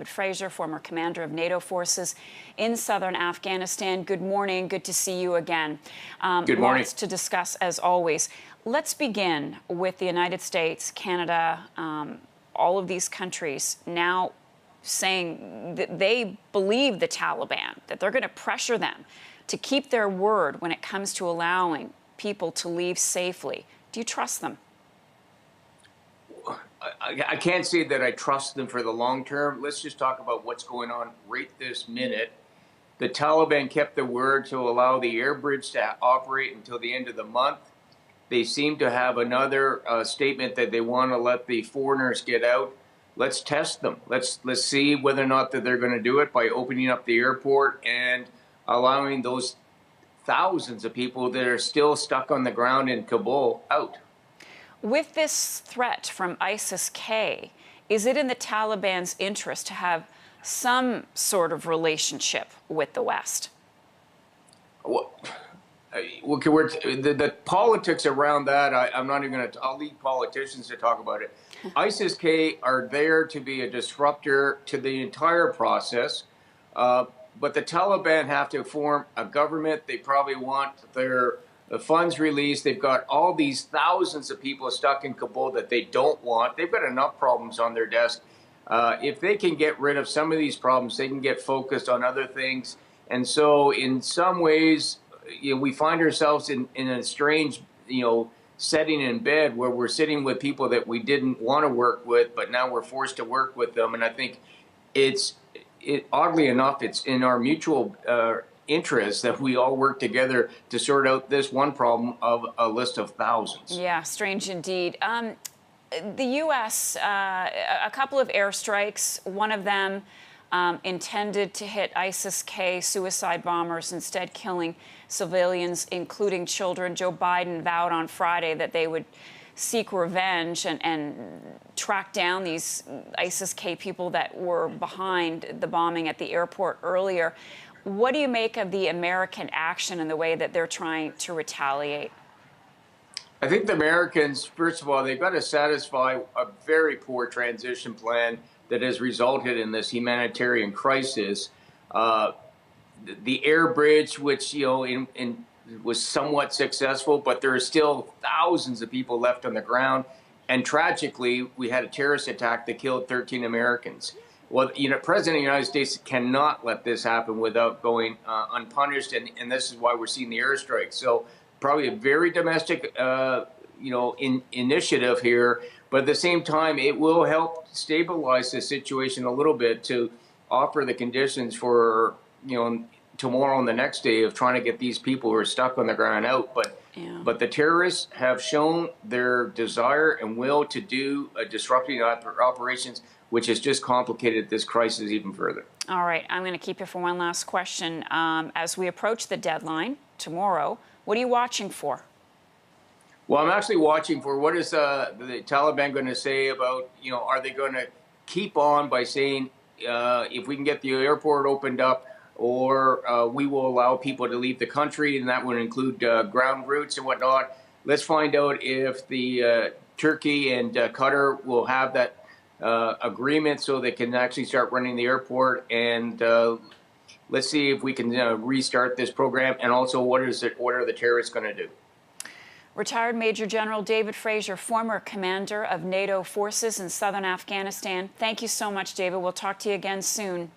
Fraser, former commander of NATO forces in southern Afghanistan. Good morning. Good to see you again. Good morning. Lots to discuss, as always. Let's begin with the United States, Canada, all of these countries now saying that they believe the Taliban, that they're going to pressure them to keep their word when it comes to allowing people to leave safely. Do you trust them? I can't say that I trust them for the long term. Let's just talk about what's going on right this minute. The Taliban kept their word to allow the air bridge to operate until the end of the month. They seem to have another statement that they want to let the foreigners get out. Let's test them. Let's see whether or not that they're going to do it by opening up the airport and allowing those thousands of people that are still stuck on the ground in Kabul out. With this threat from ISIS-K, is it in the Taliban's interest to have some sort of relationship with the West? Well, the politics around that, I'm not even going to, I'll leave politicians to talk about it. ISIS-K are there to be a disruptor to the entire process, but the Taliban have to form a government. They probably want their funds released. They've got all these thousands of people stuck in Kabul that they don't want. They've got enough problems on their desk. If they can get rid of some of these problems, they can get focused on other things. And so in some ways, we find ourselves in a strange, setting in bed where we're sitting with people that we didn't want to work with, but now we're forced to work with them. And I think oddly enough, it's in our mutual interest that we all work together to sort out this one problem of a list of thousands. Yeah, strange indeed. The U.S., a couple of airstrikes, one of them intended to hit ISIS-K suicide bombers, instead killing civilians, including children. Joe Biden vowed on Friday that they would seek revenge and track down these ISIS-K people that were behind the bombing at the airport earlier. What do you make of the American action and the way that they're trying to retaliate? I think the Americans, first of all, they've got to satisfy a very poor transition plan that has resulted in this humanitarian crisis. The air bridge, which was somewhat successful, but there are still thousands of people left on the ground. And tragically, we had a terrorist attack that killed 13 Americans. Well, President of the United States cannot let this happen without going unpunished, and this is why we're seeing the airstrikes. So probably a very domestic, initiative here, but at the same time, it will help stabilize the situation a little bit to offer the conditions for, tomorrow and the next day of trying to get these people who are stuck on the ground out. But the terrorists have shown their desire and will to do disrupting operations, which has just complicated this crisis even further. All right, I'm going to keep you for one last question. As we approach the deadline tomorrow, what are you watching for? Well, I'm actually watching for what is the Taliban going to say about, are they going to keep on by saying if we can get the airport opened up, or we will allow people to leave the country, and that would include ground routes and whatnot. Let's find out if the Turkey and Qatar will have that agreement so they can actually start running the airport. And let's see if we can restart this program. And also, what are the terrorists going to do? Retired Major General David Fraser, former commander of NATO forces in southern Afghanistan. Thank you so much, David. We'll talk to you again soon.